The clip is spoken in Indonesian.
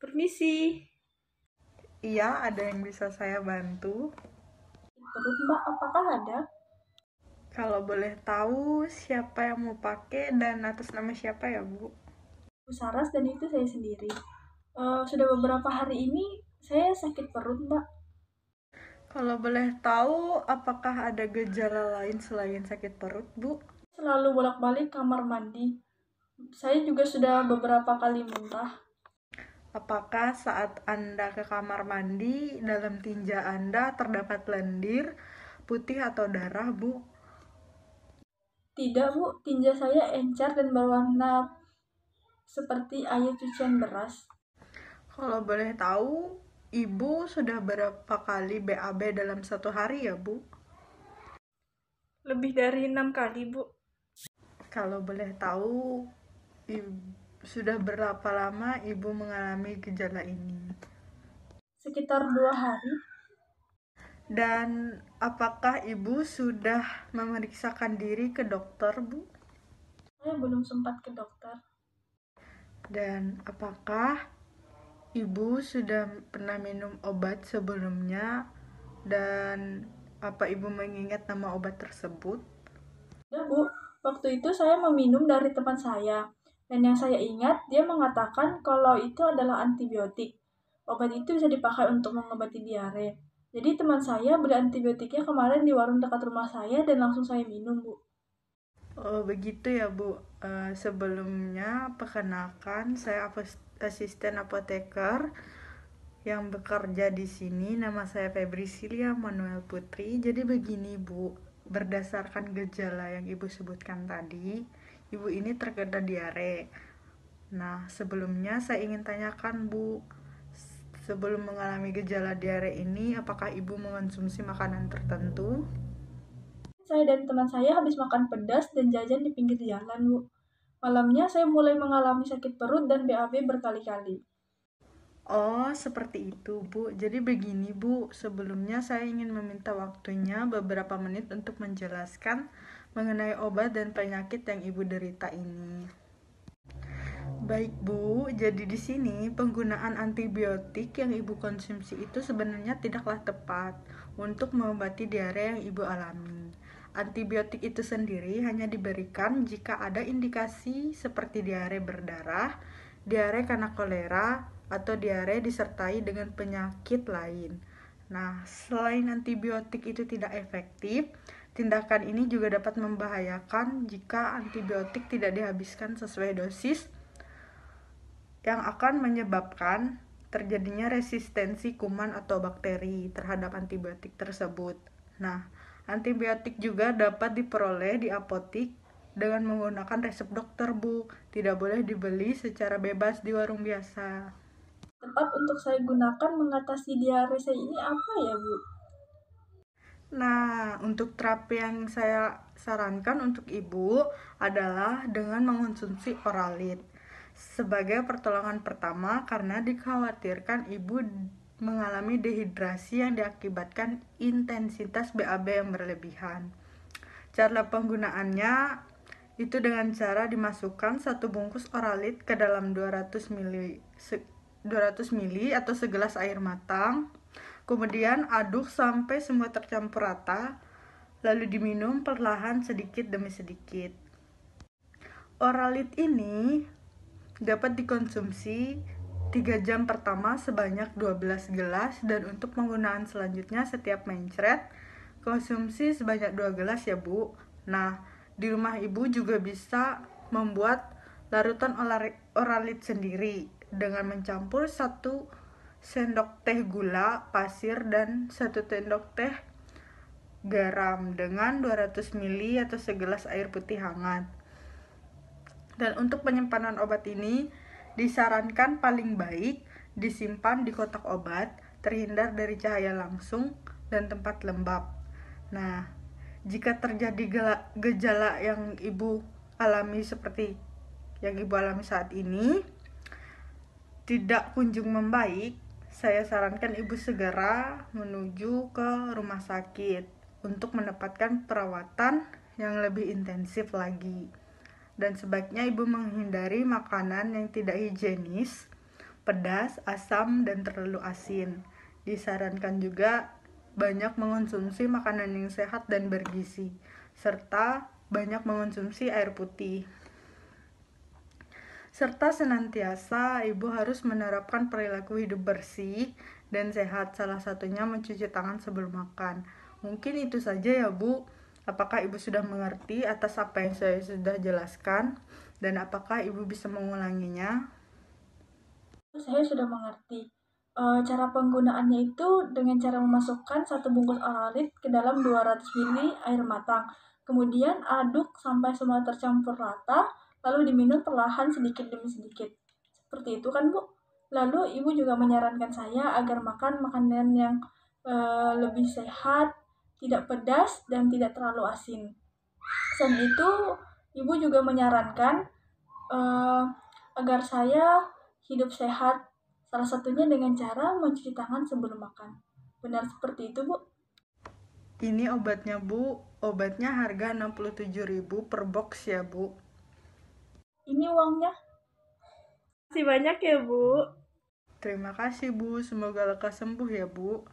Permisi. Iya, ada yang bisa saya bantu. Perut Mbak, apakah ada? Kalau boleh tahu siapa yang mau pakai dan atas nama siapa ya, Bu? Bu Saras dan itu saya sendiri. Sudah beberapa hari ini saya sakit perut Mbak. Kalau boleh tahu apakah ada gejala lain selain sakit perut, Bu? Selalu bolak-balik kamar mandi. Saya juga sudah beberapa kali muntah. Apakah saat Anda ke kamar mandi, dalam tinja Anda terdapat lendir, putih atau darah, Bu? Tidak Bu, tinja saya encer dan berwarna seperti air cucian beras. Kalau boleh tahu, Ibu sudah berapa kali BAB dalam satu hari ya, Bu? Lebih dari 6 kali Bu. Kalau boleh tahu, sudah berapa lama Ibu mengalami gejala ini? Sekitar 2 hari. Dan apakah Ibu sudah memeriksakan diri ke dokter, Bu? Saya belum sempat ke dokter. Dan apakah Ibu sudah pernah minum obat sebelumnya? Dan apa Ibu mengingat nama obat tersebut? Ya Bu, waktu itu saya meminum dari teman saya. Dan yang saya ingat, dia mengatakan kalau itu adalah antibiotik. Obat itu bisa dipakai untuk mengobati diare. Jadi teman saya beli antibiotiknya kemarin di warung dekat rumah saya dan langsung saya minum, Bu. Oh, begitu ya, Bu. Sebelumnya, perkenalkan saya asisten apoteker yang bekerja di sini. Nama saya Febri Silia Manuel Putri. Jadi begini, Bu. Berdasarkan gejala yang Ibu sebutkan tadi, Ibu ini terkena diare. Nah, sebelumnya saya ingin tanyakan, Bu. Sebelum mengalami gejala diare ini, apakah Ibu mengonsumsi makanan tertentu? Saya dan teman saya habis makan pedas dan jajan di pinggir jalan, Bu. Malamnya saya mulai mengalami sakit perut dan BAB berkali-kali. Oh, seperti itu, Bu. Jadi begini, Bu. Sebelumnya saya ingin meminta waktunya beberapa menit untuk menjelaskan mengenai obat dan penyakit yang Ibu derita ini. Baik, Bu. Jadi di sini penggunaan antibiotik yang Ibu konsumsi itu sebenarnya tidaklah tepat untuk mengobati diare yang Ibu alami. Antibiotik itu sendiri hanya diberikan jika ada indikasi seperti diare berdarah, diare karena kolera, atau diare disertai dengan penyakit lain. Nah, selain antibiotik itu tidak efektif, tindakan ini juga dapat membahayakan jika antibiotik tidak dihabiskan sesuai dosis yang akan menyebabkan terjadinya resistensi kuman atau bakteri terhadap antibiotik tersebut. Nah, antibiotik juga dapat diperoleh di apotik dengan menggunakan resep dokter, Bu. Tidak boleh dibeli secara bebas di warung biasa. Tepat untuk saya gunakan mengatasi diare saya ini apa ya, Bu? Nah, untuk terapi yang saya sarankan untuk ibu adalah dengan mengonsumsi Oralit sebagai pertolongan pertama karena dikhawatirkan ibu mengalami dehidrasi yang diakibatkan intensitas BAB yang berlebihan. Cara penggunaannya itu dengan cara dimasukkan satu bungkus Oralit ke dalam 200 mili atau segelas air matang. Kemudian aduk sampai semua tercampur rata, lalu diminum perlahan sedikit demi sedikit. Oralit ini dapat dikonsumsi 3 jam pertama sebanyak 12 gelas dan untuk penggunaan selanjutnya setiap mencret konsumsi sebanyak 2 gelas ya, Bu. Nah, di rumah Ibu juga bisa membuat larutan Oralit sendiri dengan mencampur 1 sendok teh gula pasir dan 1 sendok teh garam dengan 200 mili atau segelas air putih hangat. Dan untuk penyimpanan obat ini disarankan paling baik disimpan di kotak obat, terhindar dari cahaya langsung dan tempat lembab. Nah, jika terjadi gejala yang Ibu alami seperti yang Ibu alami saat ini tidak kunjung membaik, saya sarankan Ibu segera menuju ke rumah sakit untuk mendapatkan perawatan yang lebih intensif lagi. Dan sebaiknya Ibu menghindari makanan yang tidak higienis, pedas, asam, dan terlalu asin. Disarankan juga banyak mengonsumsi makanan yang sehat dan bergizi, serta banyak mengonsumsi air putih. Serta senantiasa ibu harus menerapkan perilaku hidup bersih dan sehat, salah satunya mencuci tangan sebelum makan. Mungkin itu saja ya Bu. Apakah ibu sudah mengerti atas apa yang saya sudah jelaskan? Dan apakah ibu bisa mengulanginya? Saya sudah mengerti. Cara penggunaannya itu dengan cara memasukkan 1 bungkus Oralit ke dalam 200 ml air matang. Kemudian aduk sampai semua tercampur rata, lalu diminum perlahan sedikit demi sedikit. Seperti itu kan, Bu? Lalu Ibu juga menyarankan saya agar makan makanan yang lebih sehat, tidak pedas, dan tidak terlalu asin. Selain itu, Ibu juga menyarankan agar saya hidup sehat, salah satunya dengan cara mencuci tangan sebelum makan. Benar seperti itu, Bu? Ini obatnya Bu. Obatnya harga 67.000 per box ya Bu. Ini uangnya. Terima kasih banyak ya, Bu. Terima kasih Bu. Semoga lekas sembuh ya Bu.